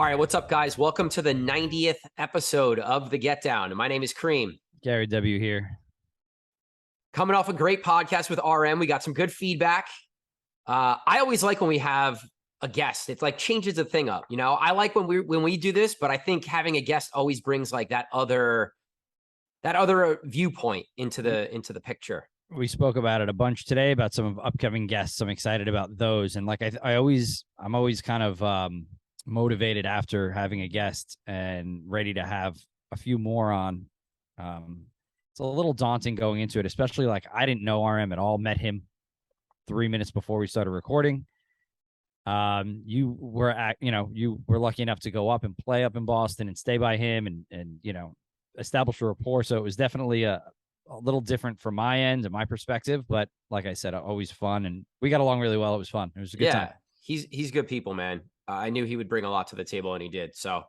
All right, what's up, guys? Welcome to the 90th episode of The Get Down. My name is Kareem. Gary W. here. Coming off a great podcast with RM. We got some good feedback. I always like when we have a guest. It's like changes the thing up. You know, I like when we do this, but I think having a guest always brings like that other viewpoint into the picture. We spoke about it a bunch today about some upcoming guests. I'm excited about those, and like I'm always kind of motivated after having a guest and ready to have a few more on. It's a little daunting going into it, especially like I didn't know RM at all. Met him 3 minutes before we started recording. You were lucky enough to go up and play up in Boston and stay by him and establish a rapport. So it was definitely a little different from my end and my perspective, but like I said, always fun, and we got along really well. It was fun. It was a good time. He's good people, man. I knew he would bring a lot to the table, and he did. So,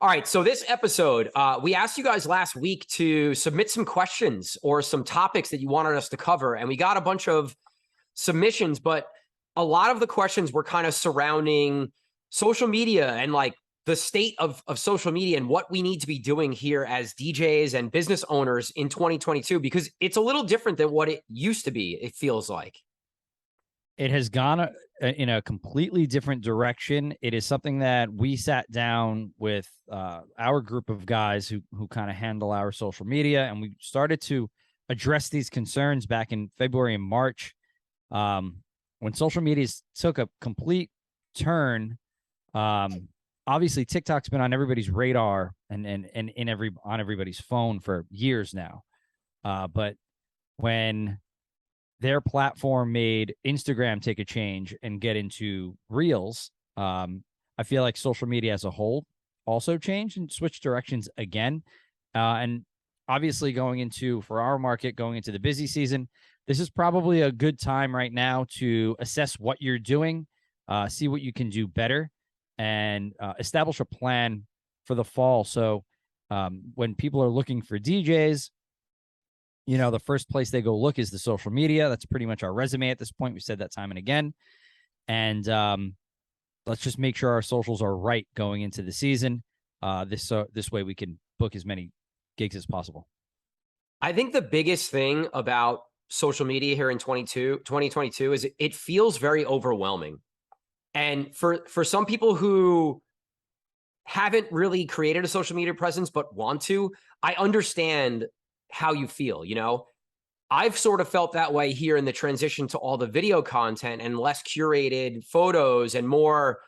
all right. So this episode, we asked you guys last week to submit some questions or some topics that you wanted us to cover, and we got a bunch of submissions, but a lot of the questions were kind of surrounding social media and like the state of social media and what we need to be doing here as DJs and business owners in 2022, because it's a little different than what it used to be, it feels like. It has gone in a completely different direction. It is something that we sat down with our group of guys who kind of handle our social media, and we started to address these concerns back in February and March, when social media took a complete turn. Obviously, TikTok's been on everybody's radar and on everybody's phone for years now, but when their platform made Instagram take a change and get into Reels, I feel like social media as a whole also changed and switched directions again. And obviously for our market, going into the busy season, this is probably a good time right now to assess what you're doing, see what you can do better, and establish a plan for the fall. So when people are looking for DJs, the first place they go look is the social media. That's pretty much our resume at this point. We said that time and again. And let's just make sure our socials are right going into the season. This way we can book as many gigs as possible. I think the biggest thing about social media here in 2022 is it feels very overwhelming. And for some people who haven't really created a social media presence but want to, I understand how you feel. I've sort of felt that way here in the transition to all the video content and less curated photos and more,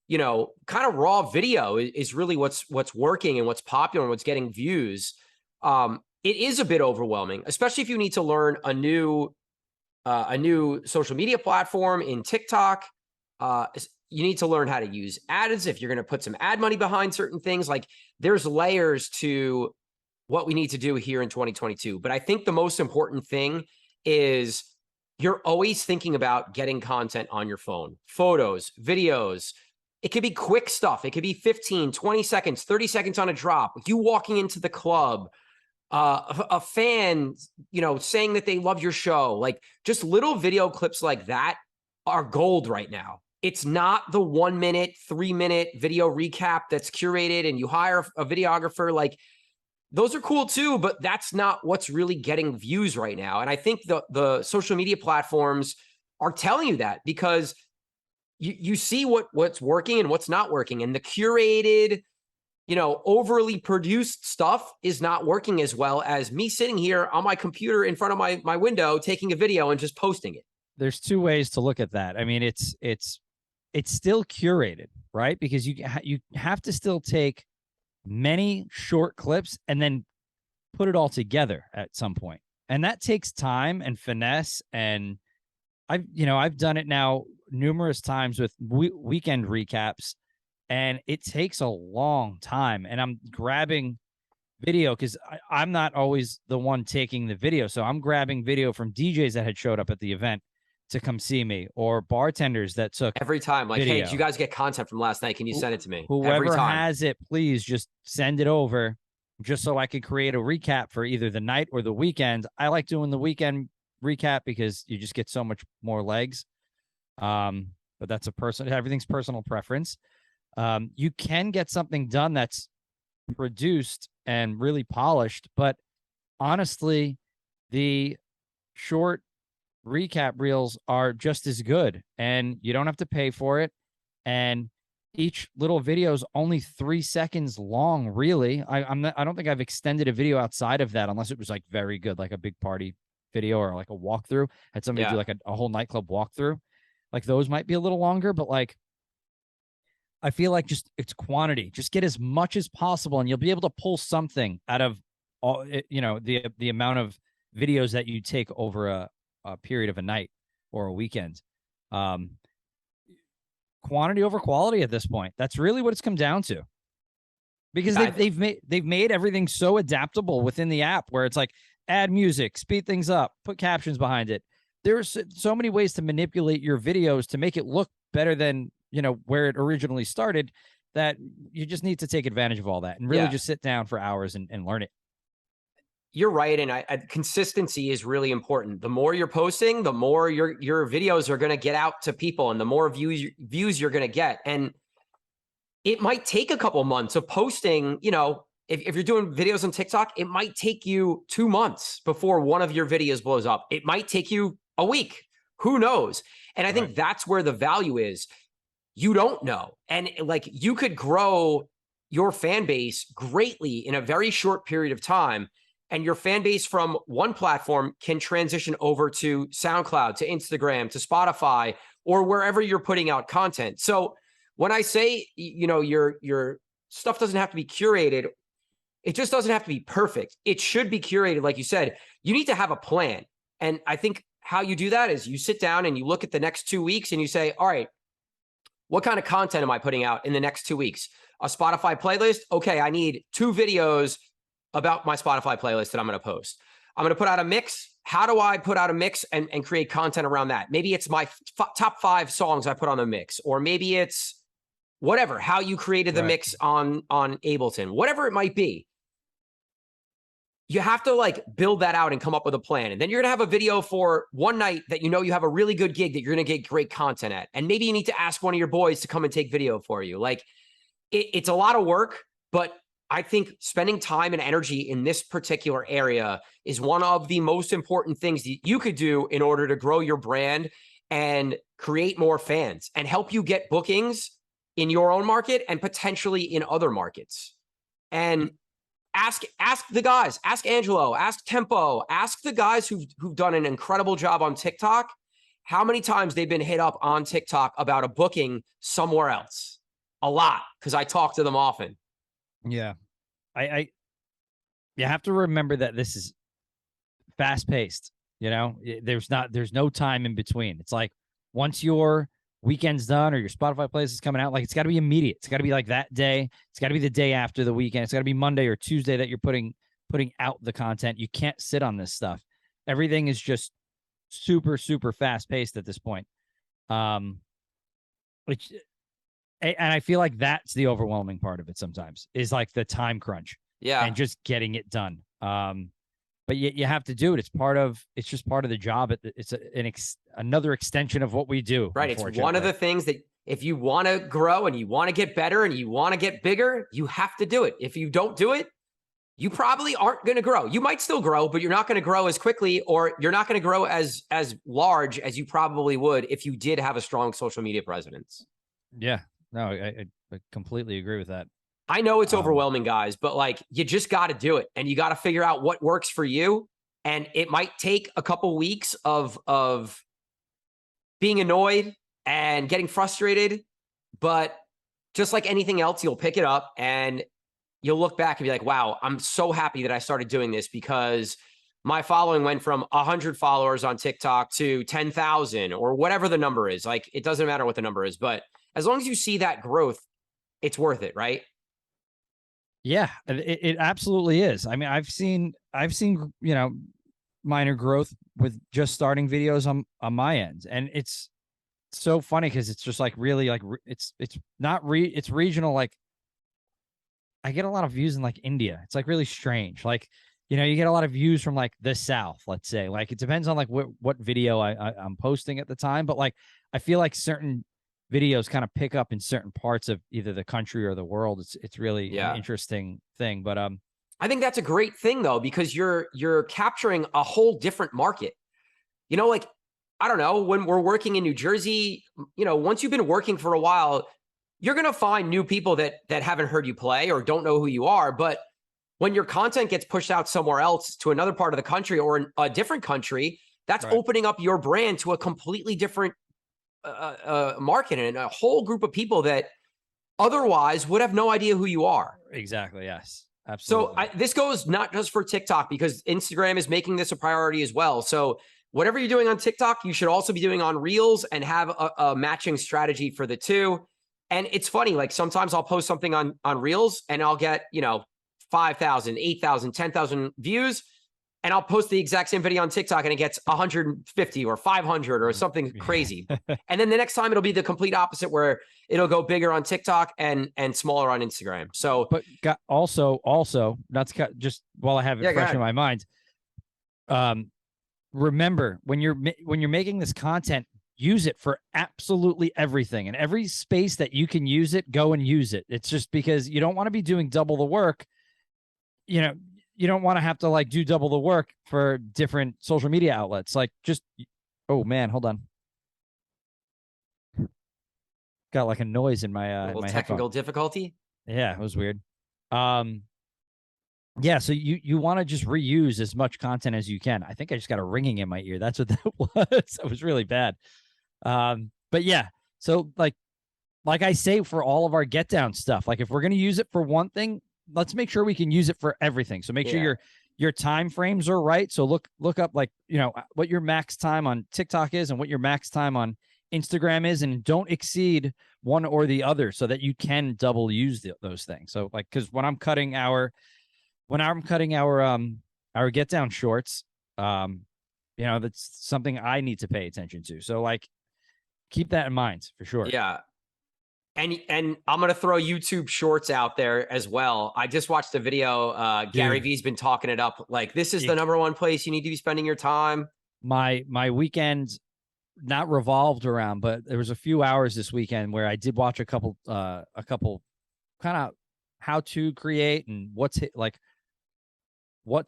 kind of raw video is really what's working and what's popular and what's getting views. It is a bit overwhelming, especially if you need to learn a new social media platform in TikTok. You need to learn how to use ads if you're going to put some ad money behind certain things. Like there's layers to what we need to do here in 2022. But I think the most important thing is you're always thinking about getting content on your phone, photos, videos. It could be quick stuff. It could be 15, 20 seconds, 30 seconds on a drop. You walking into the club, a fan, saying that they love your show. Like just little video clips like that are gold right now. It's not the 1 minute, 3 minute video recap that's curated and you hire a videographer. Like those are cool too, but that's not what's really getting views right now. And I think the social media platforms are telling you that because you see what's working and what's not working. And the curated, overly produced stuff is not working as well as me sitting here on my computer in front of my window, taking a video and just posting it. There's two ways to look at that. I mean, it's still curated, right? Because you have to still take many short clips and then put it all together at some point. And that takes time and finesse. And I've done it now numerous times with weekend recaps, and it takes a long time. And I'm grabbing video because I'm not always the one taking the video. So I'm grabbing video from DJs that had showed up at the event to come see me, or bartenders that took every time like, video. Hey, did you guys get content from last night? Can you send it to me? Whoever has it, please just send it over just so I could create a recap for either the night or the weekend. I like doing the weekend recap because you just get so much more legs. But that's everything's personal preference. You can get something done that's produced and really polished, but honestly, the short recap reels are just as good, and you don't have to pay for it. And each little video is only 3 seconds long, really. I don't think I've extended a video outside of that unless it was like very good, like a big party video or like a walkthrough. Had somebody do like a whole nightclub walkthrough. Like those might be a little longer, but like I feel like just it's quantity. Just get as much as possible, and you'll be able to pull something out of all, the amount of videos that you take over a period of a night or a weekend. Quantity over quality at this point. That's really what it's come down to. Because they've made everything so adaptable within the app, where it's like add music, speed things up, put captions behind it. There's so many ways to manipulate your videos to make it look better than where it originally started, that you just need to take advantage of all that and really just sit down for hours and learn it. You're right. And consistency is really important. The more you're posting, the more your videos are going to get out to people, and the more views you're going to get. And it might take a couple months of posting. If you're doing videos on TikTok, it might take you 2 months before one of your videos blows up. It might take you a week. Who knows? And I think that's where the value is. You don't know. And like, you could grow your fan base greatly in a very short period of time. And your fan base from one platform can transition over to SoundCloud, to Instagram, to Spotify, or wherever you're putting out content. So when I say, your stuff doesn't have to be curated, it just doesn't have to be perfect. It should be curated. Like you said, you need to have a plan. And I think how you do that is you sit down and you look at the next 2 weeks and you say, all right, what kind of content am I putting out in the next 2 weeks? A Spotify playlist? Okay, I need 2 videos about my Spotify playlist that I'm going to post. I'm going to put out a mix. How do I put out a mix and create content around that? Maybe it's my top 5 songs I put on the mix, or maybe it's whatever, how you created the mix on Ableton, whatever it might be. You have to like build that out and come up with a plan. And then you're going to have a video for one night that you have a really good gig that you're going to get great content at. And maybe you need to ask one of your boys to come and take video for you. Like it's a lot of work, but I think spending time and energy in this particular area is one of the most important things that you could do in order to grow your brand and create more fans and help you get bookings in your own market and potentially in other markets. And ask the guys, ask Angelo, ask Tempo, ask the guys who've done an incredible job on TikTok, how many times they've been hit up on TikTok about a booking somewhere else. A lot, because I talk to them often. Yeah. You have to remember that this is fast paced, there's no time in between. It's like once your weekend's done or your Spotify playlist is coming out, like it's got to be immediate. It's got to be like that day. It's got to be the day after the weekend. It's got to be Monday or Tuesday that you're putting out the content. You can't sit on this stuff. Everything is just super, super fast paced at this point. Which, and I feel like that's the overwhelming part of it sometimes, is like the time crunch. Yeah. And just getting it done. But you have to do it. It's just part of the job. It's another extension of what we do. Right. It's one of the things that if you want to grow and you want to get better and you want to get bigger, you have to do it. If you don't do it, you probably aren't going to grow. You might still grow, but you're not going to grow as quickly, or you're not going to grow as large as you probably would if you did have a strong social media presence. Yeah. No, I completely agree with that. I know it's overwhelming, guys, but like you just got to do it, and you got to figure out what works for you. And it might take a couple weeks of being annoyed and getting frustrated, but just like anything else, you'll pick it up and you'll look back and be like, wow, I'm so happy that I started doing this, because my following went from 100 followers on TikTok to 10,000 or whatever the number is. Like, it doesn't matter what the number is, but as long as you see that growth, it's worth it, right? Yeah, it absolutely is. I mean, I've seen, minor growth with just starting videos on my end. And it's so funny because it's just like really like, it's regional. Like I get a lot of views in like India. It's like really strange. Like, you get a lot of views from like the South, let's say. Like it depends on like what video I'm posting at the time. But like, I feel like certain videos kind of pick up in certain parts of either the country or the world. It's really an interesting thing. But I think that's a great thing though, because you're capturing a whole different market. You know, like, I don't know, when we're working in New Jersey, you know, once you've been working for a while, you're going to find new people that haven't heard you play or don't know who you are. But when your content gets pushed out somewhere else to another part of the country or in a different country, that's opening up your brand to a completely different market and a whole group of people that otherwise would have no idea who you are. Exactly. Yes. Absolutely. So this goes not just for TikTok, because Instagram is making this a priority as well. So whatever you're doing on TikTok, you should also be doing on Reels and have a matching strategy for the two. And it's funny, like sometimes I'll post something on Reels and I'll get, 5,000, 8,000, 10,000 views. And I'll post the exact same video on TikTok and it gets 150 or 500 or something crazy. And then the next time it'll be the complete opposite, where it'll go bigger on TikTok and smaller on Instagram. So, but also not to cut, just while I have it fresh in my mind, remember when you're making this content, use it for absolutely everything, and every space that you can use it, go and use it. It's just because you don't want to be doing double the work. You don't want to have to like do double the work for different social media outlets. Like just, oh man, hold on. Got like a noise in my little my technical headphone. difficulty. Yeah, it was weird. Yeah, so you want to just reuse as much content as you can. I think I just got a ringing in my ear. That's what that was. It was really bad. But yeah, so like I say for all of our get down stuff, like if we're gonna use it for one thing, let's make sure we can use it for everything. So make sure your time frames are right. So look up like, what your max time on TikTok is and what your max time on Instagram is, and don't exceed one or the other so that you can double use those things. So like, cause when I'm cutting our get down shorts, that's something I need to pay attention to. So like, keep that in mind for sure. Yeah. And I'm going to throw YouTube shorts out there as well. I just watched a video. Gary V's been talking it up. Like, this is the number one place you need to be spending your time. My weekend not revolved around, but there was a few hours this weekend where I did watch a couple kind of how to create and what to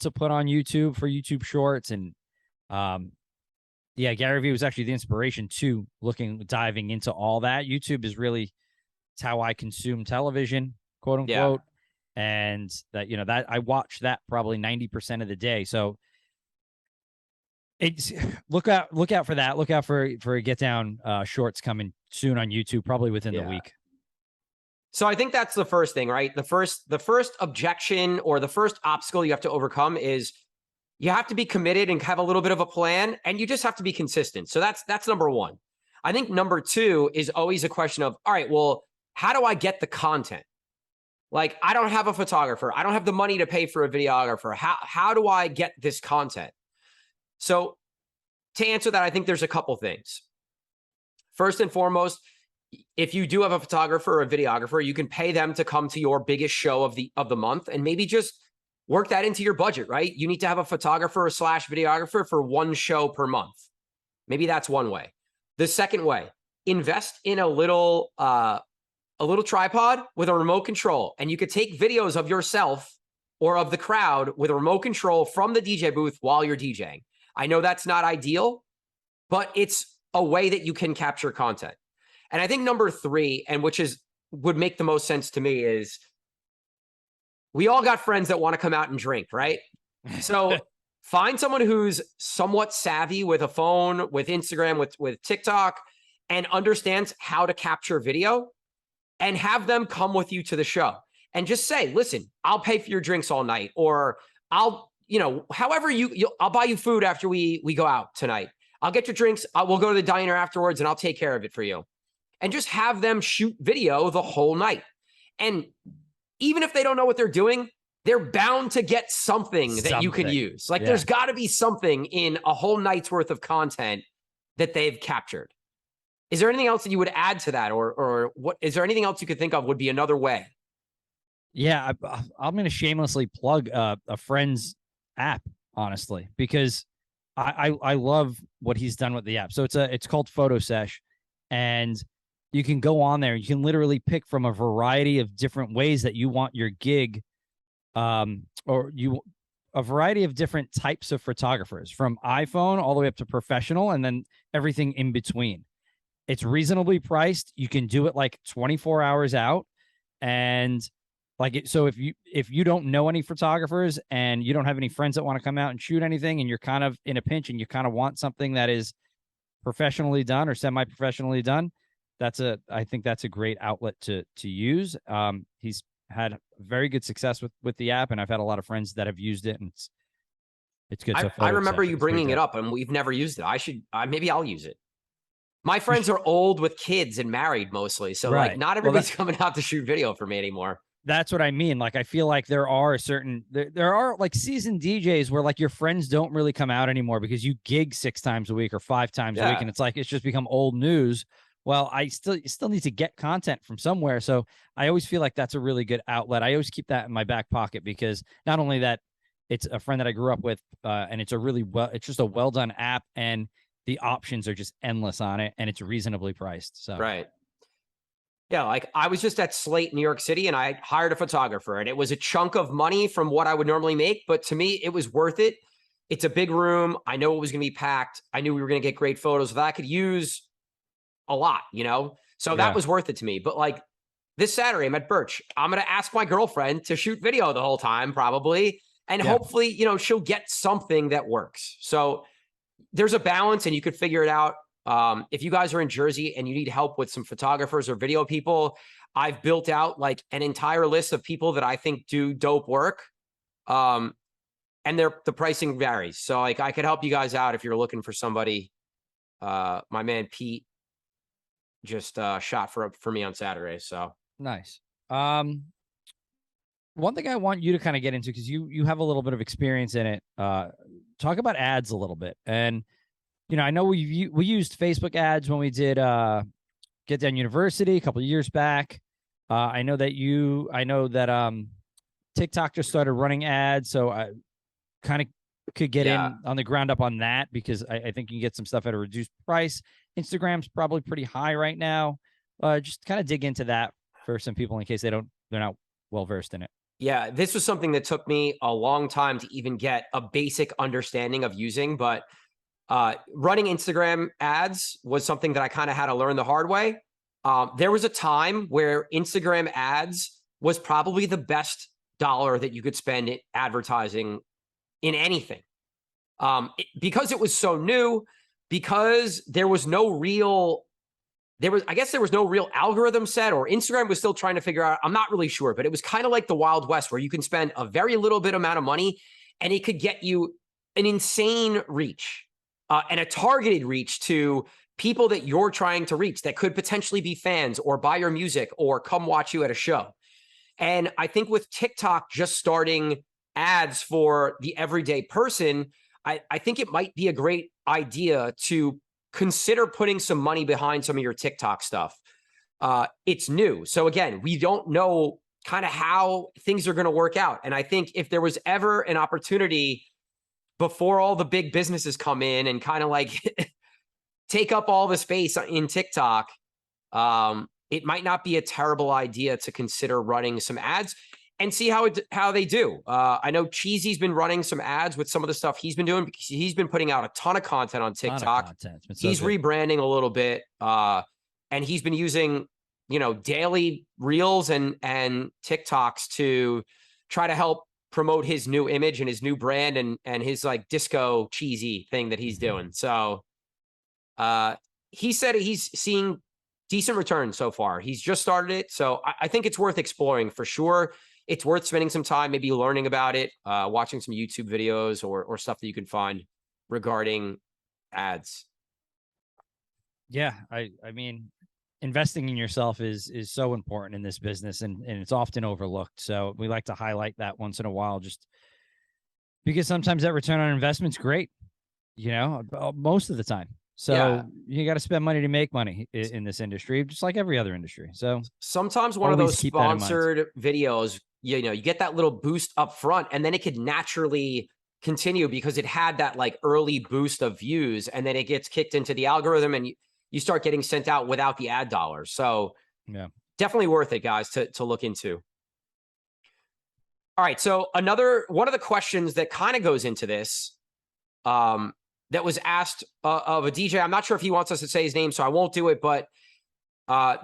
put on YouTube for YouTube shorts. And Gary Vee was actually the inspiration to diving into all that. YouTube is really, it's how I consume television, quote unquote. Yeah. And that, that I watch that probably 90% of the day. So it's look out for that. Look out for a get down shorts coming soon on YouTube, probably within the week. So I think that's the first thing, right? The first objection or the first obstacle you have to overcome is you have to be committed and have a little bit of a plan, and you just have to be consistent. So that's number one. I think number two is always a question of, all right, well, how do I get the content? Like, I don't have a photographer. I don't have the money to pay for a videographer. How do I get this content? So to answer that, I think there's a couple things. First and foremost, if you do have a photographer or a videographer, you can pay them to come to your biggest show of the month, and maybe just work that into your budget, right? You need to have a photographer / videographer for one show per month. Maybe that's one way. The second way, invest in a little tripod with a remote control, and you could take videos of yourself or of the crowd with a remote control from the DJ booth while you're DJing. I know that's not ideal, but it's a way that you can capture content. And I think number three, and which would make the most sense to me, is we all got friends that want to come out and drink, right? So find someone who's somewhat savvy with a phone, with Instagram, with TikTok, and understands how to capture video, and have them come with you to the show and just say, listen, I'll pay for your drinks all night, or I'll, however I'll buy you food after we go out tonight. I'll get your drinks. We'll go to the diner afterwards and I'll take care of it for you. And just have them shoot video the whole night. And even if they don't know what they're doing, they're bound to get something that you can use. Like, there's got to be something in a whole night's worth of content that they've captured. Is there anything else that you would add to that? Or what, is there anything else you could think of would be another way? Yeah, I'm going to shamelessly plug a friend's app, honestly, because I love what he's done with the app. So it's called Photo Sesh, and you can go on there. You can literally pick from a variety of different ways that you want your gig, or a variety of different types of photographers, from iPhone all the way up to professional, and then everything in between. It's reasonably priced. You can do it like 24 hours out. And so if you don't know any photographers and you don't have any friends that want to come out and shoot anything, and you're kind of in a pinch and you kind of want something that is professionally done or semi-professionally done, I think that's a great outlet to use. He's had very good success with the app, and I've had a lot of friends that have used it, and it's good. I remember you bringing it up, and we've never used it. Maybe I'll use it. My friends are old with kids and married mostly, so right. Like not everybody's coming out to shoot video for me anymore. That's what I mean. Like, I feel like there are like seasoned DJs where like your friends don't really come out anymore because you gig 6 times a week or 5 times a week, and it's like it's just become old news. Well, I still need to get content from somewhere, so I always feel like that's a really good outlet. I always keep that in my back pocket, because not only that, it's a friend that I grew up with, and it's just a well done app, and the options are just endless on it, and it's reasonably priced. So right. Yeah, like I was just at Slate, New York City, and I hired a photographer, and it was a chunk of money from what I would normally make, but to me, it was worth it. It's a big room. I know it was going to be packed. I knew we were going to get great photos that I could use a lot, So that was worth it to me. But like this Saturday, I'm at Birch. I'm going to ask my girlfriend to shoot video the whole time, probably. And hopefully, she'll get something that works. So there's a balance, and you could figure it out. If you guys are in Jersey and you need help with some photographers or video people, I've built out like an entire list of people that I think do dope work. And the pricing varies. So like I could help you guys out if you're looking for somebody. My man Pete just shot for me on Saturday. So nice. One thing I want you to kind of get into, because you have a little bit of experience in it, talk about ads a little bit. And I know we used Facebook ads when we did Get Down University a couple of years back. I know that TikTok just started running ads, so I kind of could get in on the ground up on that, because I think you can get some stuff at a reduced price. Instagram's probably pretty high right now. Just kind of dig into that for some people in case they're not well versed in it. Yeah, this was something that took me a long time to even get a basic understanding of using, but running Instagram ads was something that I kind of had to learn the hard way. There was a time where Instagram ads was probably the best dollar that you could spend in advertising in anything. Because it was so new, because there was no real algorithm set, or Instagram was still trying to figure out. I'm not really sure, but it was kind of like the Wild West, where you can spend a very little bit amount of money and it could get you an insane reach. And a targeted reach to people that you're trying to reach that could potentially be fans or buy your music or come watch you at a show. And I think with TikTok just starting ads for the everyday person, I think it might be a great idea to consider putting some money behind some of your TikTok stuff. It's new. So again, we don't know kind of how things are going to work out. And I think if there was ever an opportunity before all the big businesses come in and kind of like take up all the space in TikTok, it might not be a terrible idea to consider running some ads and see how they do. I know Cheesy's been running some ads with some of the stuff he's been doing, because he's been putting out a ton of content on TikTok. He's rebranding a little bit, and he's been using daily reels and TikToks to try to help promote his new image and his new brand and his like disco cheesy thing that he's doing. So he said he's seeing decent returns so far. He's just started it. So I think it's worth exploring for sure. It's worth spending some time, maybe learning about it, watching some YouTube videos or stuff that you can find regarding ads. Yeah. I mean, investing in yourself is so important in this business, and it's often overlooked. So we like to highlight that once in a while, just because sometimes that return on investment's great, most of the time. So you got to spend money to make money in this industry, just like every other industry. So sometimes one of those sponsored videos, you get that little boost up front, and then it could naturally continue because it had that like early boost of views, and then it gets kicked into the algorithm, and you start getting sent out without the ad dollars. So Yeah. definitely worth it, guys, to look into. All right. So one of the questions that kind of goes into this, that was asked of a DJ. I'm not sure if he wants us to say his name, so I won't do it. But they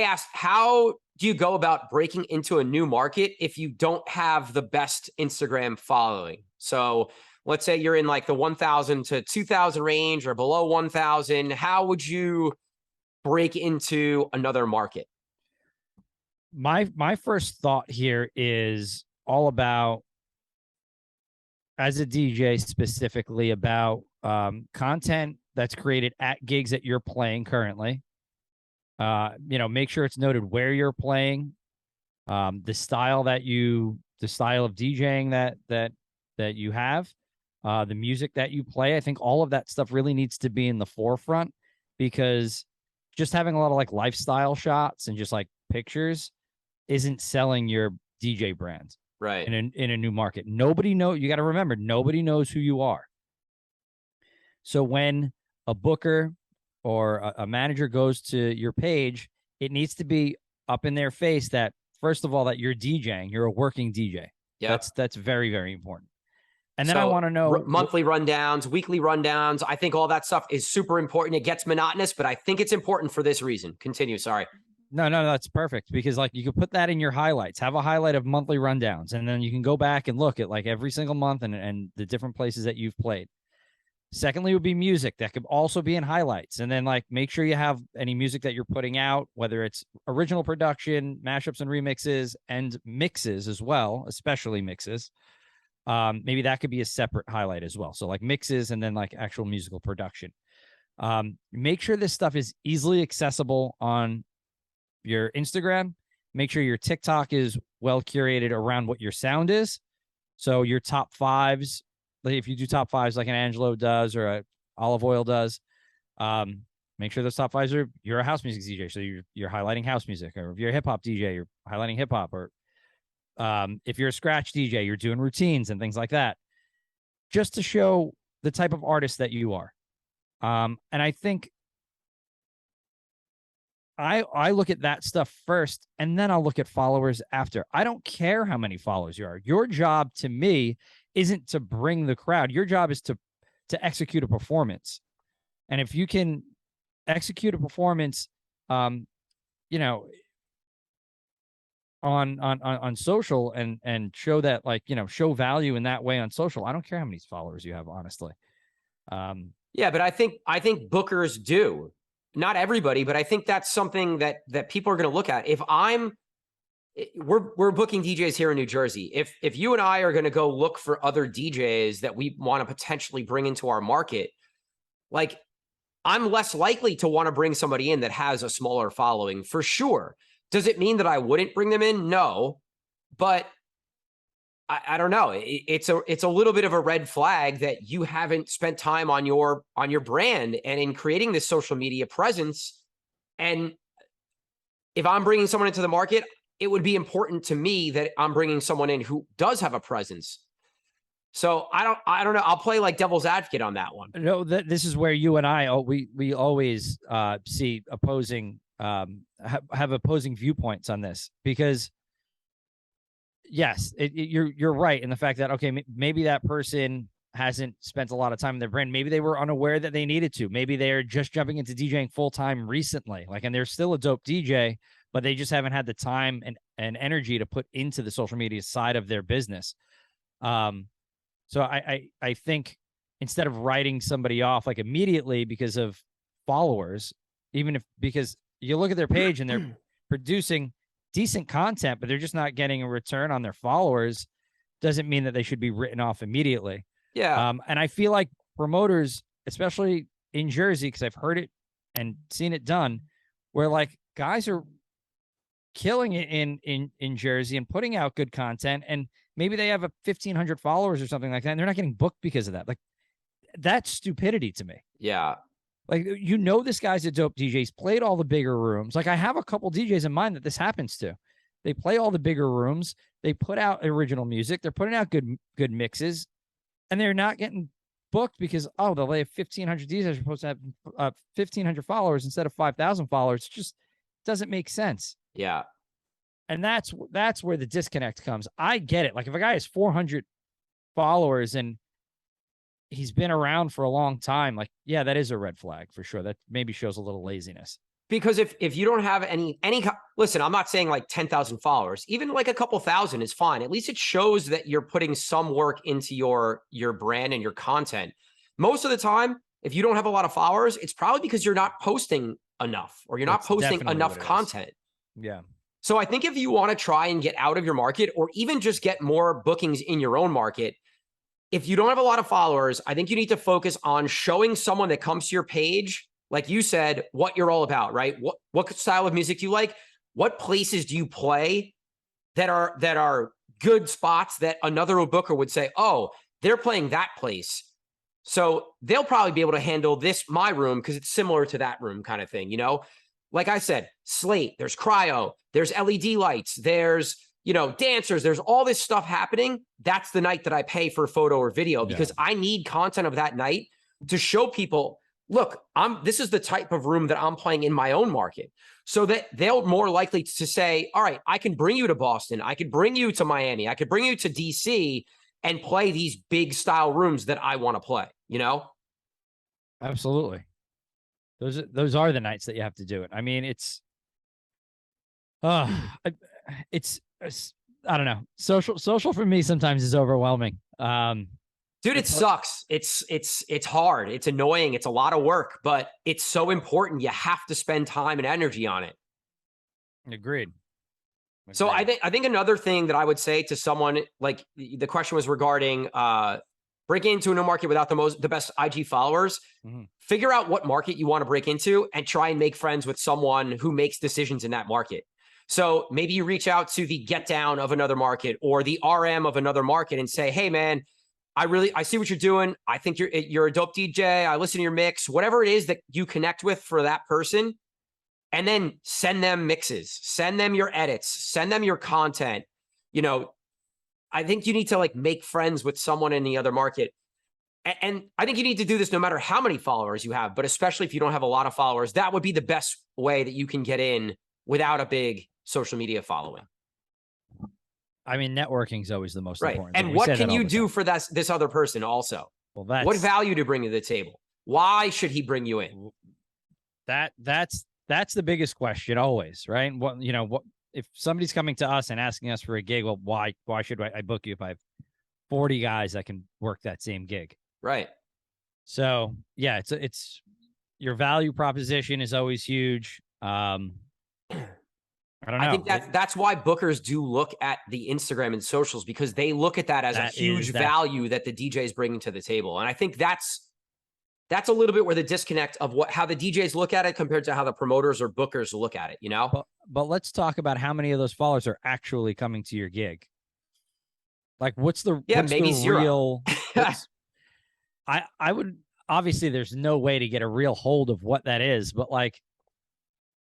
asked, how do you go about breaking into a new market if you don't have the best Instagram following? So let's say you're in like the 1,000 to 2,000 range or below 1,000. How would you break into another market? My first thought here is all about, as a DJ, specifically about content that's created at gigs that you're playing currently. Make sure it's noted where you're playing, the style of DJing that you have, the music that you play. I think all of that stuff really needs to be in the forefront, because just having a lot of like lifestyle shots and just like pictures isn't selling your DJ brand. Right. In a new market. You got to remember, nobody knows who you are. So when a booker or a manager goes to your page, it needs to be up in their face that, first of all, that you're DJing, you're a working DJ. Yeah. That's very, very important. And then I want to know monthly rundowns, weekly rundowns. I think all that stuff is super important. It gets monotonous, but I think it's important for this reason. Continue. Sorry. No, that's perfect, because like you could put that in your highlights, have a highlight of monthly rundowns, and then you can go back and look at like every single month and the different places that you've played. Secondly, would be music that could also be in highlights. And then like make sure you have any music that you're putting out, whether it's original production, mashups and remixes, and mixes as well, especially mixes. Maybe that could be a separate highlight as well. So like mixes and then like actual musical production. Make sure this stuff is easily accessible on your Instagram. Make sure your TikTok is well curated around what your sound is. So your top fives, like if you do top fives like an Angelo does or a Olive Oil does, make sure those top fives you're a house music DJ, so you're highlighting house music. Or if you're a hip hop DJ, you're highlighting hip hop. Or if you're a scratch DJ, you're doing routines and things like that, just to show the type of artist that you are. And I think I look at that stuff first, and then I'll look at followers after. I don't care how many followers you are. Your job, to me, isn't to bring the crowd. Your job is to execute a performance. And if you can execute a performance, on social and show that, like, show value in that way on social, I don't care how many followers you have, honestly. Yeah, but I think bookers do. Not everybody, but I think that's something that people are going to look at. If we're booking DJs here in New Jersey. If you and I are going to go look for other DJs that we want to potentially bring into our market, like, I'm less likely to want to bring somebody in that has a smaller following, for sure. Does it mean that I wouldn't bring them in? No, but I don't know. It's a little bit of a red flag that you haven't spent time on your brand and in creating this social media presence. And if I'm bringing someone into the market, it would be important to me that I'm bringing someone in who does have a presence. So I don't know. I'll play like devil's advocate on that one. No, this is where you and I, we always see opposing, have opposing viewpoints on this, because yes, you're right in the fact that, okay, maybe that person hasn't spent a lot of time in their brand. Maybe they were unaware that they needed to. Maybe they're just jumping into DJing full time recently, and they're still a dope DJ, but they just haven't had the time and energy to put into the social media side of their business. So I think instead of writing somebody off like immediately because of followers, because you look at their page and they're producing decent content, but they're just not getting a return on their followers, doesn't mean that they should be written off immediately. Yeah. And I feel like promoters, especially in Jersey, because I've heard it and seen it done, where like guys are killing it in Jersey and putting out good content, and maybe they have 1,500 followers or something like that, and they're not getting booked because of that. Like, that's stupidity to me. Yeah. Like, this guy's a dope DJ. He's played all the bigger rooms. Like, I have a couple DJs in mind that this happens to. They play all the bigger rooms. They put out original music. They're putting out good mixes, and they're not getting booked because, oh, they have 1,500 DJs are supposed to have 1,500 followers instead of 5,000 followers. It just doesn't make sense. Yeah. And that's where the disconnect comes. I get it. Like if a guy has 400 followers and he's been around for a long time, like, yeah, that is a red flag for sure. That maybe shows a little laziness. Because if you don't have any, listen, I'm not saying like 10,000 followers, even like a couple thousand is fine. At least it shows that you're putting some work into your brand and your content. Most of the time, if you don't have a lot of followers, it's probably because you're not posting enough, or you're not posting enough content. Yeah. So I think if you want to try and get out of your market, or even just get more bookings in your own market, if you don't have a lot of followers, I think you need to focus on showing someone that comes to your page, like you said, what you're all about, right? What style of music you like? What places do you play that are good spots that another booker would say, oh, they're playing that place, so they'll probably be able to handle my room because it's similar to that room, kind of thing, you know? Like I said, Slate, there's cryo, there's LED lights, there's, you know, dancers, there's all this stuff happening. That's the night that I pay for photo or video, because I need content of that night to show people, look, this is the type of room that I'm playing in my own market, so that they'll more likely to say, all right, I can bring you to Boston, I could bring you to Miami, I could bring you to DC and play these big style rooms that I want to play, you know? Absolutely. Those are the nights that you have to do it. I mean, it's I don't know. Social for me sometimes is overwhelming. Dude, it sucks. It's hard. It's annoying. It's a lot of work, but it's so important. You have to spend time and energy on it. Agreed. So I think another thing that I would say to someone, like the question was regarding breaking into a new market without the best IG followers. Mm-hmm. Figure out what market you want to break into and try and make friends with someone who makes decisions in that market. So maybe you reach out to the Get Down of another market or the RM of another market and say, hey man, I see what you're doing. I think you're a dope DJ. I listen to your mix, whatever it is that you connect with for that person. And then send them mixes, send them your edits, send them your content. You know, I think you need to like make friends with someone in the other market. And I think you need to do this no matter how many followers you have, but especially if you don't have a lot of followers, that would be the best way that you can get in without a big social media following. I mean, networking is always the most important. And what can you do for this other person also? Well, what value to bring to the table? Why should he bring you in? That's the biggest question always, right? What if somebody's coming to us and asking us for a gig? Well, why should I book you if I have 40 guys that can work that same gig? Right. So yeah, it's your value proposition is always huge. I don't know. I think that's why bookers do look at the Instagram and socials, because they look at that as a huge value that the DJ is bringing to the table. And I think that's a little bit where the disconnect of how the DJs look at it compared to how the promoters or bookers look at it, you know? But let's talk about how many of those followers are actually coming to your gig. Like what's maybe zero. I would, obviously there's no way to get a real hold of what that is, but like,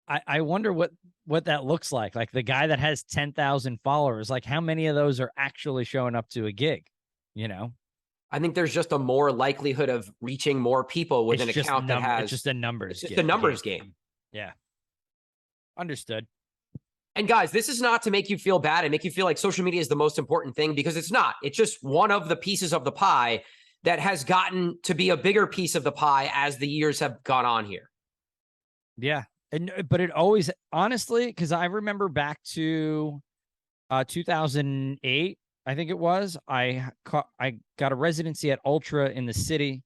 I wonder what that looks like. Like the guy that has 10,000 followers, like how many of those are actually showing up to a gig, you know? I think there's just a more likelihood of reaching more people with an account that has... It's just a numbers game. It's just a numbers game. Yeah. Understood. And guys, this is not to make you feel bad and make you feel like social media is the most important thing, because it's not. It's just one of the pieces of the pie that has gotten to be a bigger piece of the pie as the years have gone on here. Yeah. But it always, honestly, because I remember back to 2008, I think it was, I got a residency at Ultra in the city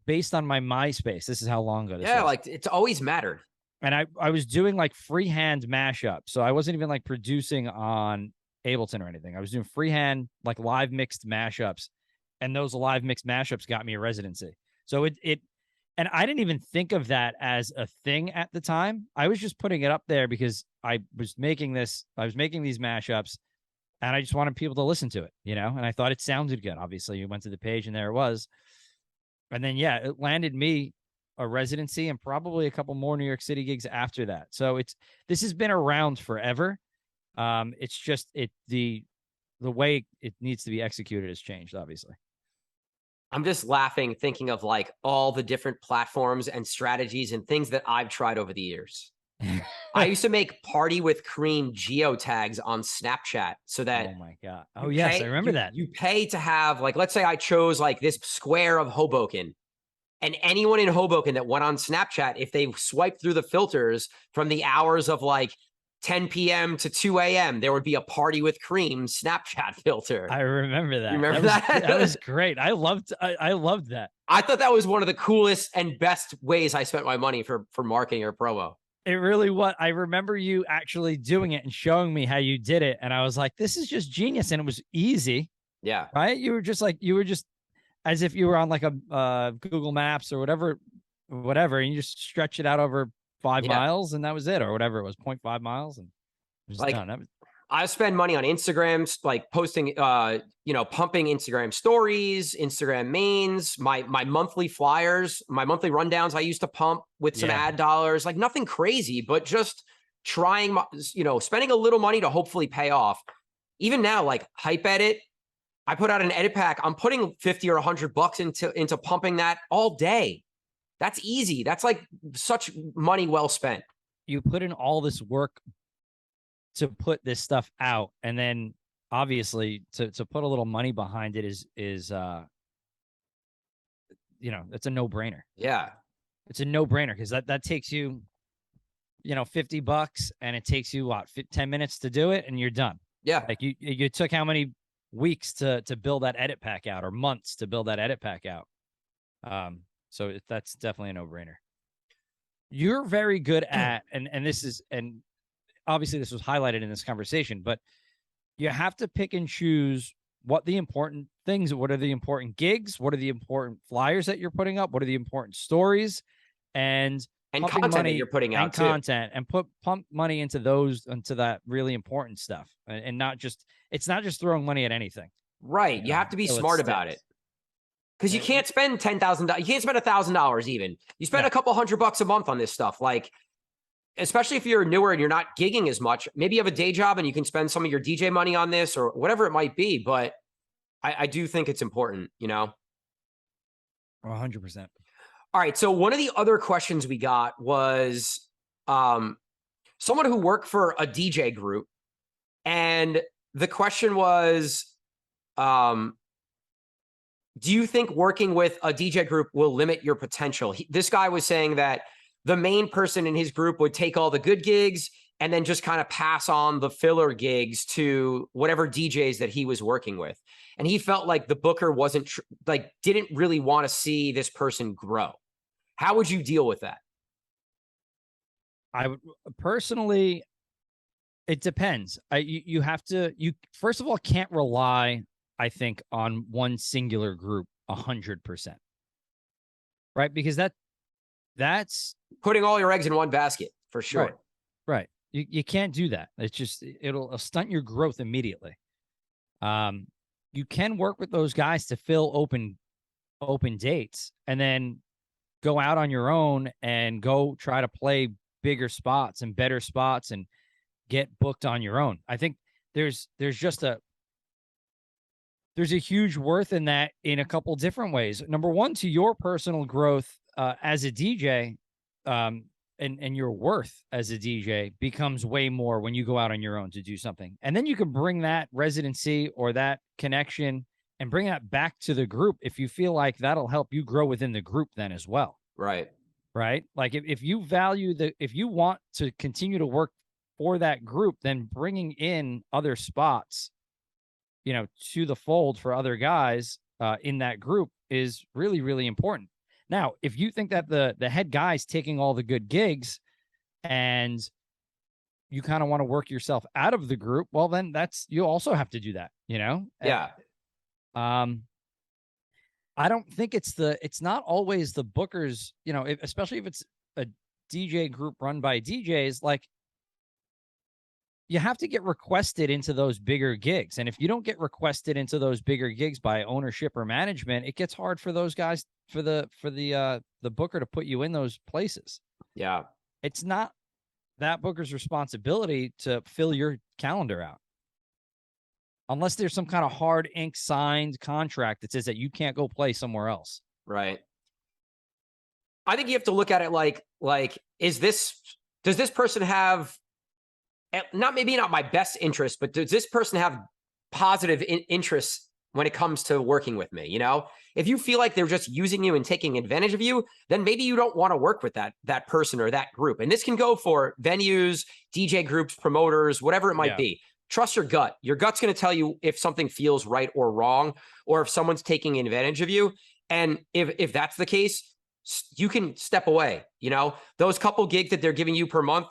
based on my MySpace. This is how long ago this was. Like it's always mattered. And I was doing like freehand mashup. So I wasn't even like producing on Ableton or anything. I was doing freehand, like live mixed mashups. And those live mixed mashups got me a residency. So and I didn't even think of that as a thing at the time. I was just putting it up there because I was making these mashups and I just wanted people to listen to it, you know? And I thought it sounded good. Obviously, you went to the page and there it was. And then, yeah, it landed me a residency and probably a couple more New York City gigs after that. So this has been around forever. It's just the way it needs to be executed has changed, obviously. I'm just laughing thinking of like all the different platforms and strategies and things that I've tried over the years. I used to make party with cream geotags on Snapchat so that Oh my God. you Oh yes, I pay remember that. you pay to have, like, let's say I chose like this square of Hoboken, and anyone in Hoboken that went on Snapchat, if they swiped through the filters from the hours of like 10 p.m. to 2 a.m., there would be a party with cream Snapchat filter. I remember You that. remember That was that? great. I loved that. I thought that was one of the coolest and best ways I spent my money for marketing or promo. It really was. I remember you actually doing it and showing me how you did it, and I was like, "This is just genius," and it was easy, Yeah. right? You were just as if you were on like a Google Maps or whatever, and you just stretch it out over 5 miles, and that was it, or whatever it was, 0.5 miles, and it was Like done. That was I spend money on Instagrams, like posting, pumping Instagram stories, Instagram mains, my monthly flyers, my monthly rundowns. I used to pump with some yeah. ad dollars, like nothing crazy, but just trying, spending a little money to hopefully pay off. Even now, like Hype Edit, I put out an edit pack. I'm putting 50 or $100 into pumping that all day. That's easy. That's like such money well spent. You put in all this work to put this stuff out, and then obviously to put a little money behind it is it's a no-brainer. Yeah. It's a no-brainer because that takes you, $50, and it takes you what, 10 minutes to do it, and you're done. Yeah. Like you took how many weeks to build that edit pack out, or months to build that edit pack out. So that's definitely a no-brainer. You're very good at, and obviously this was highlighted in this conversation, but you have to pick and choose what the important things, what are the important gigs, what are the important flyers that you're putting up, what are the important stories, and Content that you're putting out too. Content, and pump money into that really important stuff, and not just, it's not just throwing money at anything. Right. You have to be smart about it. Because you can't spend $10,000. You can't spend $1,000 even. You spend a couple $100 a month on this stuff. Like, especially if you're newer and you're not gigging as much, maybe you have a day job and you can spend some of your DJ money on this or whatever it might be. But I do think it's important, 100%. All right. So one of the other questions we got was someone who worked for a DJ group. And the question was, do you think working with a DJ group will limit your potential? This guy was saying that the main person in his group would take all the good gigs and then just kind of pass on the filler gigs to whatever DJs that he was working with. And he felt like the booker didn't really want to see this person grow. How would you deal with that? I would personally, it depends. You have to, first of all, can't rely, I think, on one singular group 100%. Right? Because that's putting all your eggs in one basket for sure. Right. You can't do that. It's just, it'll stunt your growth immediately. You can work with those guys to fill open dates, and then go out on your own and go try to play bigger spots and better spots and get booked on your own. I think there's a huge worth in that in a couple different ways. Number one, to your personal growth as a DJ, and your worth as a DJ becomes way more when you go out on your own to do something. And then you can bring that residency or that connection and bring that back to the group if you feel like that'll help you grow within the group then as well. Right. Right. Like if you value if you want to continue to work for that group, then bringing in other spots, to the fold for other guys in that group is really, really important. Now, if you think that the head guy's taking all the good gigs and you kind of want to work yourself out of the group, well, then you also have to do that, Yeah. I don't think it's not always the bookers, especially if it's a DJ group run by DJs, like, you have to get requested into those bigger gigs. And if you don't get requested into those bigger gigs by ownership or management, it gets hard for those guys, for the booker to put you in those places. Yeah. It's not that booker's responsibility to fill your calendar out. unless there's some kind of hard ink signed contract that says that you can't go play somewhere else. Right. I think you have to look at it like, does this person have, maybe not my best interest, but does this person have positive interests when it comes to working with me? You know, if you feel like they're just using you and taking advantage of you, then maybe you don't want to work with that person or that group. And this can go for venues, DJ groups, promoters, whatever it might be. Trust your gut. Your gut's going to tell you if something feels right or wrong, or if someone's taking advantage of you. And if that's the case, you can step away. You know, those couple gigs that they're giving you per month,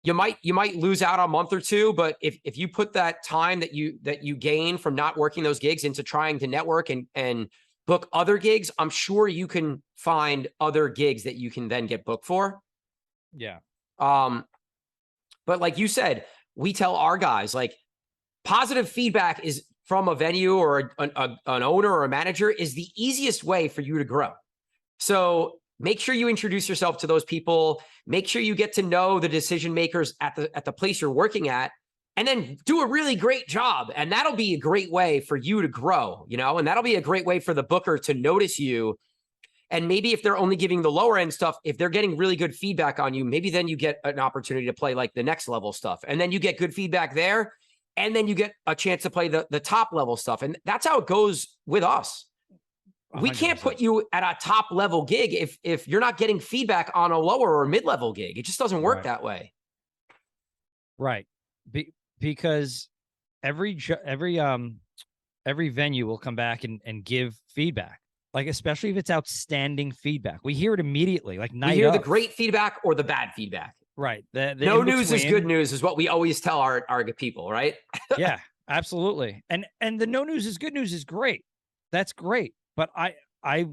you might lose out on a month or two, but if you put that time that you gain from not working those gigs into trying to network and book other gigs, I'm sure you can find other gigs that you can then get booked for. Yeah. But like you said, we tell our guys, like, positive feedback is from a venue or an owner or a manager is the easiest way for you to grow. So make sure you introduce yourself to those people. Make sure you get to know the decision makers at the place you're working at, and then do a really great job. And that'll be a great way for you to grow, you know, and that'll be a great way for the booker to notice you. And maybe if they're only giving the lower end stuff, if they're getting really good feedback on you, maybe then you get an opportunity to play like the next level stuff. And then you get good feedback there. And then you get a chance to play the top level stuff. And that's how it goes with us. 100%. We can't put you at a top level gig if you're not getting feedback on a lower or mid level gig. It just doesn't work that way. Right. Because every venue will come back and give feedback. Like, especially if it's outstanding feedback. We hear it immediately. Like, we hear the great feedback or the bad feedback. Right. The no news is good news is what we always tell our people, right? Yeah, absolutely. And the no news is good news is great. That's great. But I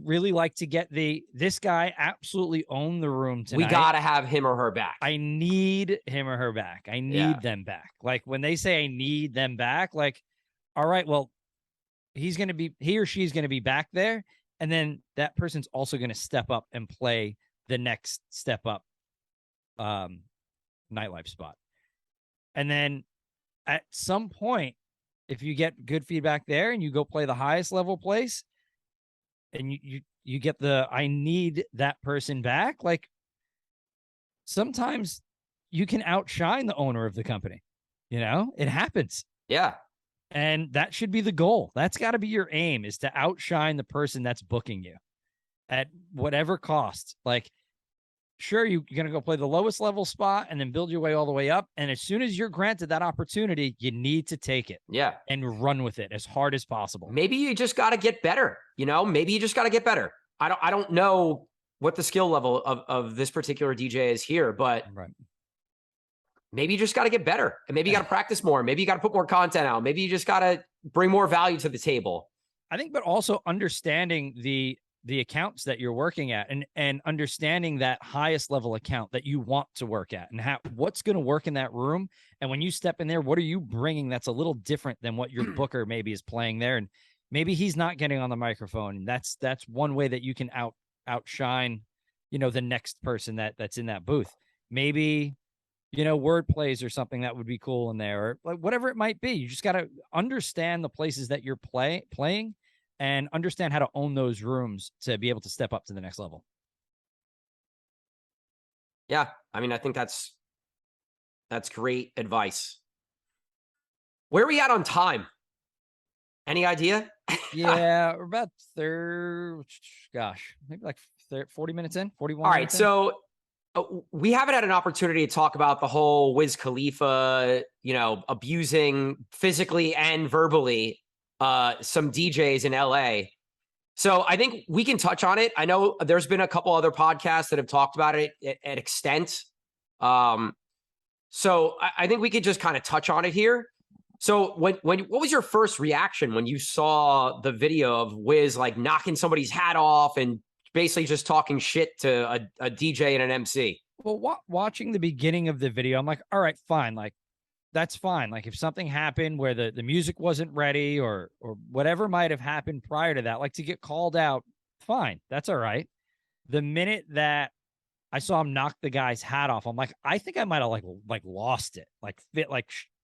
really like to get this guy absolutely owned the room tonight. We got to have him or her back. I need him or her back. I need them back. Like, when they say I need them back, like, all right, well, he or she's going to be back there. And then that person's also going to step up and play the next step up nightlife spot. And then at some point, if you get good feedback there and you go play the highest level place and you get I need that person back, like, sometimes you can outshine the owner of the company. You know, it happens. Yeah. And that should be the goal. That's got to be your aim, is to outshine the person that's booking you at whatever cost. Like, sure, you're going to go play the lowest level spot and then build your way all the way up. And as soon as you're granted that opportunity, you need to take it. Yeah. And run with it as hard as possible. Maybe you just got to get better. You know, maybe you just got to get better. I don't know what the skill level of this particular DJ is here, but maybe you just got to get better, and maybe you got to practice more. Maybe you got to put more content out. Maybe you just got to bring more value to the table. I think, but also understanding the accounts that you're working at, and understanding that highest level account that you want to work at, and what's going to work in that room. And when you step in there, what are you bringing that's a little different than what your booker maybe is playing there? And maybe he's not getting on the microphone. And that's one way that you can outshine, you know, the next person that's in that booth. Maybe, you know, word plays or something that would be cool in there, or like whatever it might be. You just got to understand the places that you're playing and understand how to own those rooms to be able to step up to the next level. Yeah. I mean, I think that's great advice. Where are we at on time? Any idea? Yeah, we're about maybe like 40 minutes in, 41. All right. So we haven't had an opportunity to talk about the whole Wiz Khalifa, you know, abusing physically and verbally some DJs in LA. So I think we can touch on it. I know there's been a couple other podcasts that have talked about it at extent. So I think we could just kind of touch on it here. So what was your first reaction when you saw the video of Wiz like knocking somebody's hat off and basically just talking shit to a DJ and an MC? Well, watching the beginning of the video, I'm like, all right, fine. Like, that's fine. Like, if something happened where the music wasn't ready or whatever might have happened prior to that, like to get called out, fine. That's all right. The minute that I saw him knock the guy's hat off, I'm like, I think I might have like lost it. Like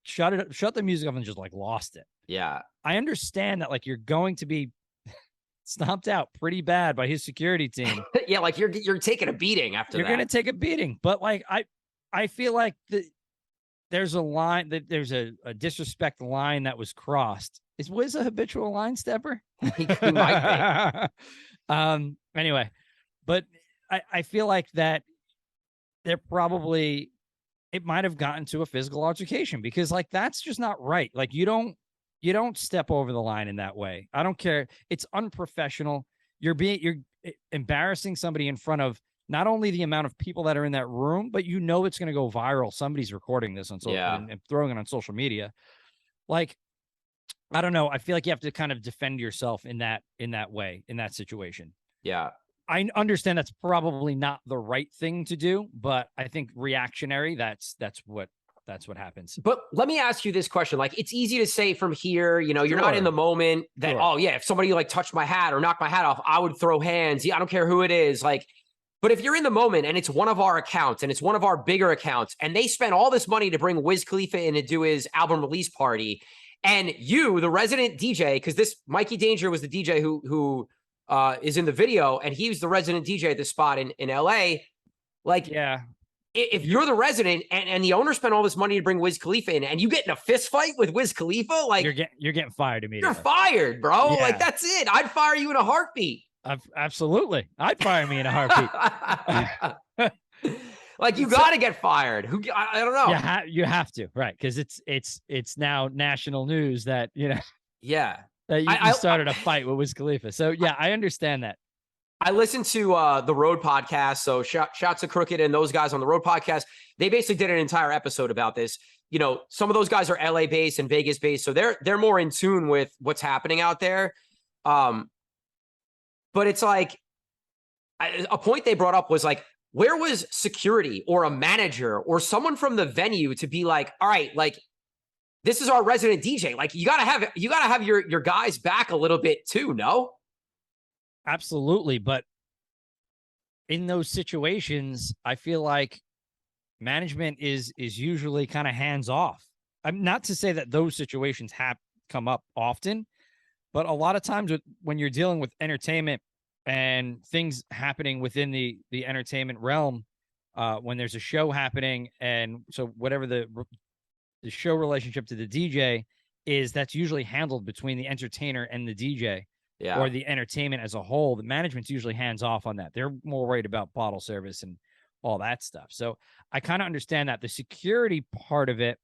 shut the music off and just like lost it. Yeah. I understand that like you're going to be stomped out pretty bad by his security team. Yeah, like you're taking a beating after You're that. going to take a beating, but like I feel like there's a line that there's a disrespect line that was crossed. Is Wiz a habitual line stepper? He might be. Anyway, but I feel like that they're probably, it might have gotten to a physical altercation because like that's just not right. Like you don't step over the line in that way. I don't care. It's unprofessional. You're embarrassing somebody in front of not only the amount of people that are in that room, but you know it's going to go viral. Somebody's recording this on social and throwing it on social media. Like, I don't know. I feel like you have to kind of defend yourself in that way, in that situation. Yeah. I understand that's probably not the right thing to do, but I think reactionary, that's what happens. But let me ask you this question. Like, it's easy to say from here, you know, you're not in the moment that, oh yeah, if somebody like touched my hat or knocked my hat off, I would throw hands. Yeah, I don't care who it is. Like, but if you're in the moment and it's one of our accounts and it's one of our bigger accounts and they spent all this money to bring Wiz Khalifa in to do his album release party, and you, the resident DJ, because this Mikey Danger was the DJ who is in the video, and he was the resident DJ at the spot in LA. Like, yeah, if you're the resident and the owner spent all this money to bring Wiz Khalifa in, and you get in a fist fight with Wiz Khalifa, like you're getting fired immediately. You're fired, bro. Yeah. Like that's it. I'd fire you in a heartbeat. Absolutely, I'd fire me in a heartbeat. Like you got to get fired. I don't know. You have to, right? Because it's now national news that Yeah. You started a fight with Wiz Khalifa. So yeah, I understand that. I listened to the Road podcast. So shouts to Crooked and those guys on the Road podcast. They basically did an entire episode about this. You know, some of those guys are LA based and Vegas based, so they're more in tune with what's happening out there. But it's like a point they brought up was like, where was security or a manager or someone from the venue to be like, all right, like this is our resident DJ. Like you gotta have your guys back a little bit too, no? Absolutely. But in those situations, I feel like management is usually kind of hands off. I'm not to say that those situations have come up often, but a lot of times when you're dealing with entertainment and things happening within the entertainment realm, when there's a show happening, and so whatever the show relationship to the DJ is, that's usually handled between the entertainer and the DJ, or the entertainment as a whole. The management's usually hands off on that. They're more worried about bottle service and all that stuff. So I kind of understand that. The security part of it,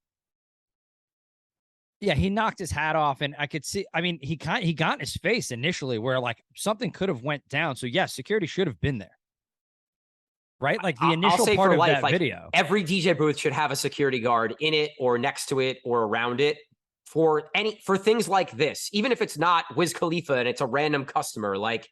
yeah, he knocked his hat off, and I could see, I mean, he got in his face initially where like something could have went down. So yes, security should have been there. Right? Like the initial part of that video. Every DJ booth should have a security guard in it or next to it or around it for things like this. Even if it's not Wiz Khalifa and it's a random customer, like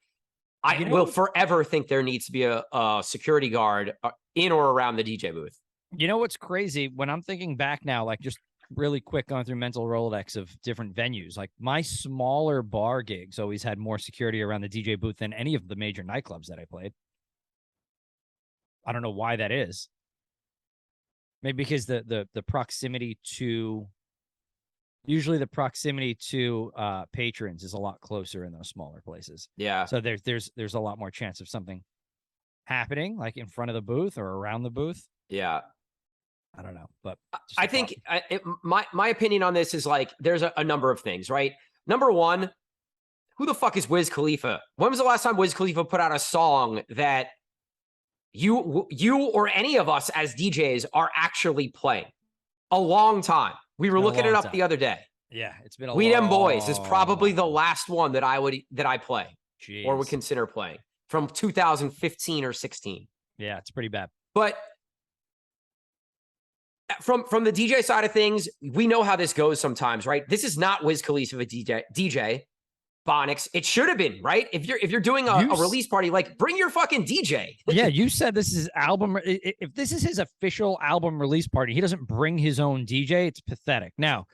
I will forever think there needs to be a security guard in or around the DJ booth. You know what's crazy? When I'm thinking back now, like just really quick going through mental Rolodex of different venues, like my smaller bar gigs always had more security around the DJ booth than any of the major nightclubs that I played. I don't know why that is. Maybe because the proximity to, usually the proximity to patrons is a lot closer in those smaller places. Yeah. So there's a lot more chance of something happening like in front of the booth or around the booth. Yeah. I don't know, but I think my opinion on this is like there's a number of things, right? Number one, who the fuck is Wiz Khalifa? When was the last time Wiz Khalifa put out a song that you or any of us as DJs are actually playing? A long time. We were looking it up the other day. Yeah, it's been a We Dem Boys is probably the last one that I play. Jeez. Or would consider playing from 2015 or 16. Yeah, it's pretty bad. But from the DJ side of things, we know how this goes sometimes, right? This is not Wiz Khalifa DJ Bonix. It should have been, right? If you're doing a release party, like bring your fucking DJ. Yeah, you said this is album. If this is his official album release party, he doesn't bring his own DJ. It's pathetic. Now,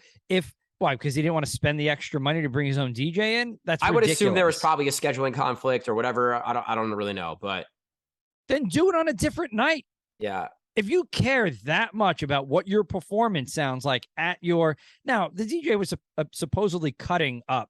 why? Because he didn't want to spend the extra money to bring his own DJ in. That's I ridiculous. would assume there was probably a scheduling conflict or whatever. I don't really know, but then do it on a different night. Yeah. if you care that much about what your performance sounds like at your, now the DJ was supposedly cutting up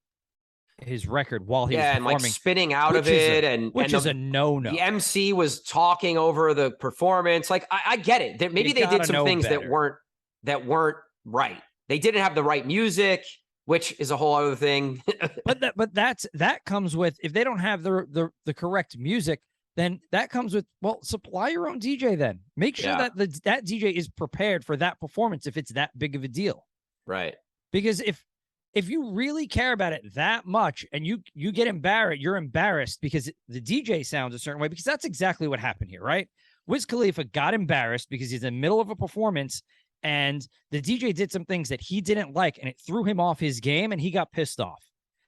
his record while he was and like performing, spinning out of it, which is a no-no. The MC was talking over the performance. Like I get it. Maybe they did some things that weren't right. They didn't have the right music, which is a whole other thing. but that comes with, if they don't have the correct music, then that comes with, well, supply your own DJ then. Make sure that that DJ is prepared for that performance if it's that big of a deal. Right. Because if you really care about it that much and you get embarrassed, you're embarrassed because the DJ sounds a certain way, because that's exactly what happened here, right? Wiz Khalifa got embarrassed because he's in the middle of a performance and the DJ did some things that he didn't like and it threw him off his game and he got pissed off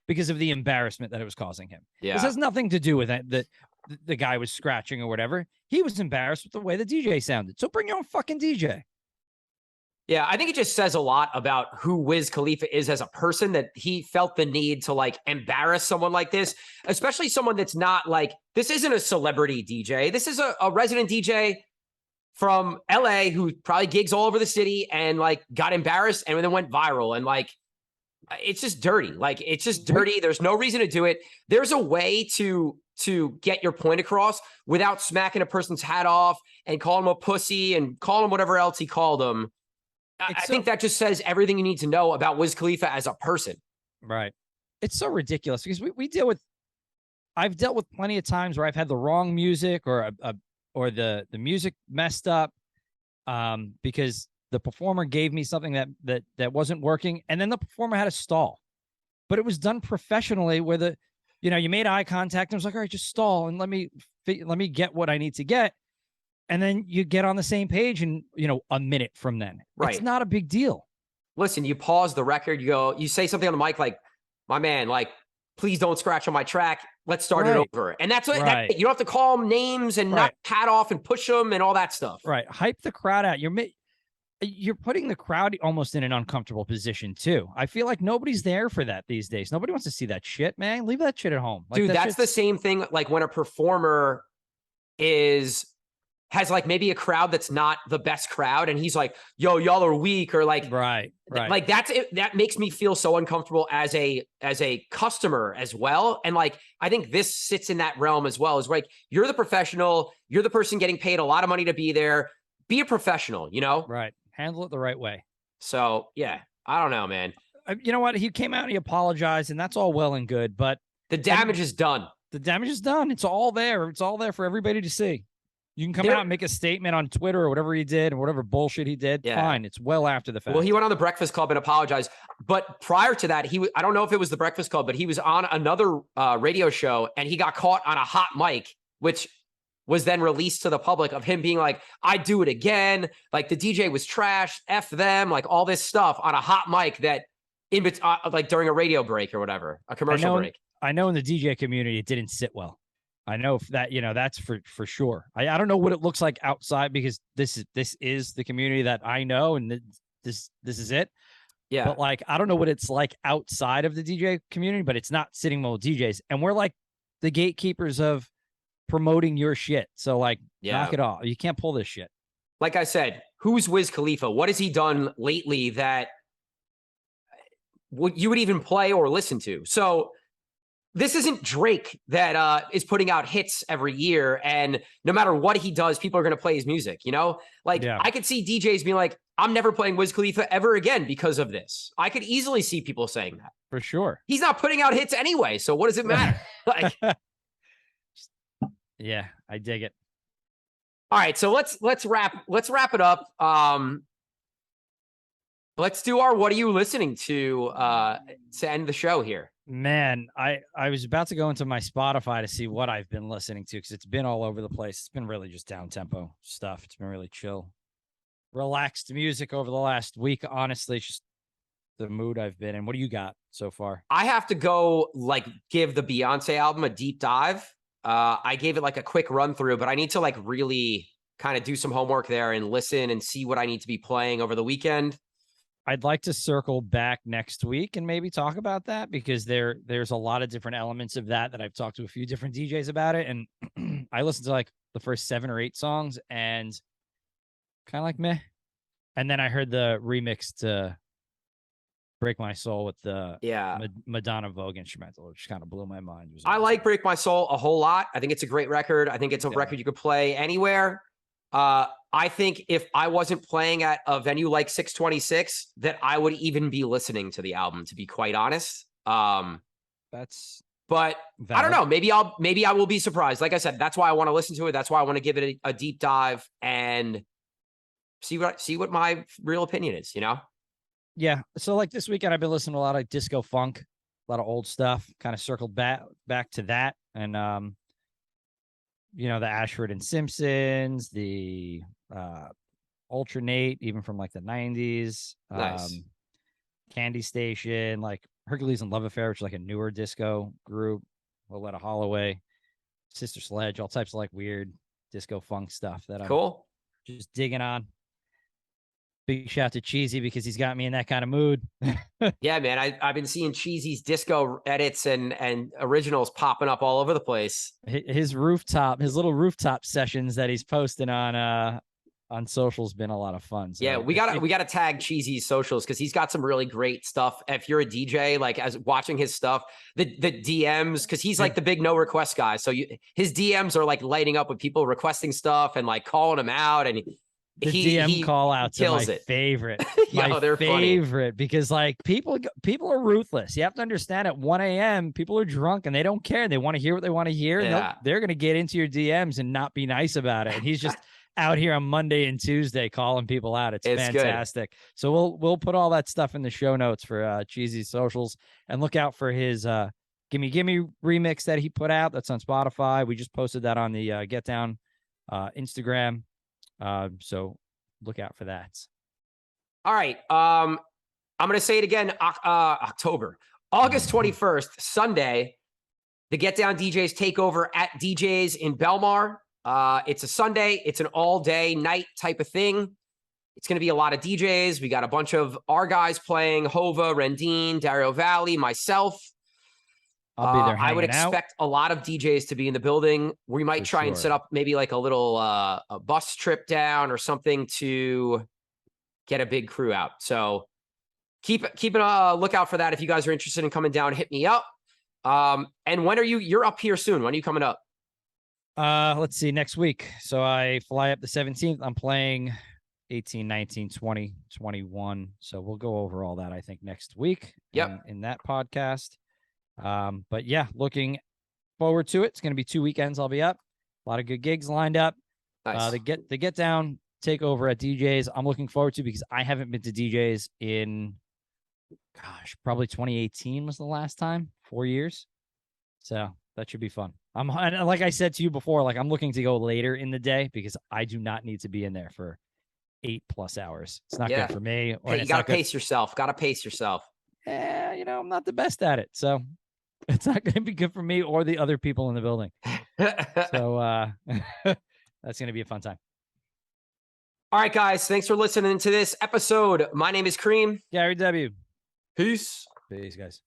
because of the embarrassment that it was causing him. Yeah. This has nothing to do with that. The guy was scratching or whatever. He was embarrassed with the way the DJ sounded. So bring your own fucking DJ. Yeah, I think it just says a lot about who Wiz Khalifa is as a person, that he felt the need to like embarrass someone like this, especially someone that's not like, this isn't a celebrity DJ. This is a resident DJ from LA who probably gigs all over the city and like got embarrassed and then went viral. And like, it's just dirty. Like, it's just dirty. There's no reason to do it. There's a way to get your point across without smacking a person's hat off and calling him a pussy and calling him whatever else he called him. I think that just says everything you need to know about Wiz Khalifa as a person. Right. It's so ridiculous because I've dealt with plenty of times where I've had the wrong music or the music messed up because the performer gave me something that wasn't working. And then the performer had a stall, but it was done professionally where you made eye contact and I was like, all right, just stall and let me get what I need to get. And then you get on the same page and, a minute from then. Right. It's not a big deal. Listen, you pause the record, you say something on the mic like, my man, like, please don't scratch on my track. Let's start it over. And that's what you don't have to call them names and not pat off and push them and all that stuff. Right. Hype the crowd out. You're putting the crowd almost in an uncomfortable position too. I feel like nobody's there for that these days. Nobody wants to see that shit, man. Leave that shit at home. Like, dude, that's the same thing. Like when a performer has like maybe a crowd that's not the best crowd and he's like, yo, y'all are weak, or like, right. Like that's it. That makes me feel so uncomfortable as a customer as well. And like, I think this sits in that realm as well, is like, you're the professional, you're the person getting paid a lot of money to be there. Be a professional, Right. Handle it the right way. So yeah, I don't know, man. You know what? He came out and he apologized and that's all well and good, but the damage is done. The damage is done. It's all there. It's all there for everybody to see. You can come out and make a statement on Twitter or whatever he did and whatever bullshit he did. Yeah. Fine. It's well after the fact. Well, he went on the Breakfast Club and apologized. But prior to that, I don't know if it was the Breakfast Club, but he was on another radio show and he got caught on a hot mic, which was then released to the public, of him being like, I'd do it again. Like the DJ was trash, F them, like all this stuff on a hot mic that like during a radio break or whatever, a commercial break. I know in the DJ community, it didn't sit well. I know that, that's for sure. I don't know what it looks like outside because this is the community that I know and this is it. Yeah. But like, I don't know what it's like outside of the DJ community, but it's not sitting well with DJs. And we're like the gatekeepers of promoting your shit. So like, knock it off. You can't pull this shit. Like I said, who's Wiz Khalifa? What has he done lately that you would even play or listen to? So this isn't Drake that is putting out hits every year, and no matter what he does, people are going to play his music, I could see DJs being like, I'm never playing Wiz Khalifa ever again because of this. I could easily see people saying that. For sure. He's not putting out hits anyway, so what does it matter? Yeah, I dig it. All right, so let's wrap it up. Let's do our what are you listening to end the show here. Man, I was about to go into my Spotify to see what I've been listening to because it's been all over the place. It's been really just down tempo stuff. It's been really chill, relaxed music over the last week. Honestly, it's just the mood I've been in. What do you got so far? I have to go give the Beyonce album a deep dive. I gave it a quick run through, but I need to really kind of do some homework there and listen and see what I need to be playing over the weekend. I'd like to circle back next week and maybe talk about that because there's a lot of different elements of that I've talked to a few different DJs about it. And I listened to the first 7 or 8 songs and kind of like meh. And then I heard the remix to Break My Soul with the Madonna Vogue instrumental, which kind of blew my mind. I like Break My Soul a whole lot. I think it's a great record. I think it's a record you could play anywhere. I think if I wasn't playing at a venue like 626, that I would even be listening to the album, to be quite honest. But valid. I don't know. Maybe I will be surprised. Like I said, that's why I want to listen to it. That's why I want to give it a deep dive and see what my real opinion is, you know? Yeah. So like this weekend, I've been listening to a lot of disco funk, a lot of old stuff, kind of circled back to that. And, the Ashford and Simpsons, the Ultranate, even from like the 90s. Nice. Candy Station, like Hercules and Love Affair, which is like a newer disco group. Loletta Holloway, Sister Sledge, all types of like weird disco funk stuff that I'm just digging on. Big shout to Cheesy because he's got me in that kind of mood. Yeah, man. I've been seeing Cheesy's disco edits and originals popping up all over the place. His little rooftop sessions that he's posting on socials been a lot of fun. So yeah, we gotta tag Cheesy's socials because he's got some really great stuff. If you're a DJ, like as watching his stuff, the DMs, because he's like the big no request guy. So his DMs are like lighting up with people requesting stuff and like calling him out, and the DM call outs are my favorite. They're favorite funny. Because like people are ruthless. You have to understand at 1 a.m. people are drunk and they don't care. They want to hear what they want to hear. Yeah. And they're going to get into your DMs and not be nice about it. And he's just out here on Monday and Tuesday calling people out. It's fantastic. Good. So we'll put all that stuff in the show notes for Cheesy's socials, and look out for his Gimme Gimme remix that he put out. That's on Spotify. We just posted that on the Get Down Instagram. So look out for that. All right. I'm going to say it again. August 21st, Sunday, the Get Down DJs take over at DJs in Belmar. It's a Sunday. It's an all day night type of thing. It's going to be a lot of DJs. We got a bunch of our guys playing: Hova, Rendine, Dario Valley, myself. I'll be there. I would expect a lot of DJs to be in the building. We might try and set up maybe like a little a bus trip down or something to get a big crew out. So keep a lookout for that. If you guys are interested in coming down, hit me up. And when are you're up here soon? When are you coming up? Let's see, next week. So I fly up the 17th. I'm playing 18, 19, 20, 21. So we'll go over all that, I think, next week. Yep. In that podcast. But yeah, looking forward to it. It's going to be 2 weekends. I'll be up. A lot of good gigs lined up. Nice. The get down takeover at DJs. I'm looking forward to, because I haven't been to DJs in, probably 2018 was the last time. 4 years. So that should be fun. And like I said to you before, like I'm looking to go later in the day because I do not need to be in there for 8+ hours. It's not good for me. Hey, you got to pace yourself. I'm not the best at it. So it's not going to be good for me or the other people in the building. So that's going to be a fun time. All right, guys. Thanks for listening to this episode. My name is Cream. Gary W. Peace. Peace, guys.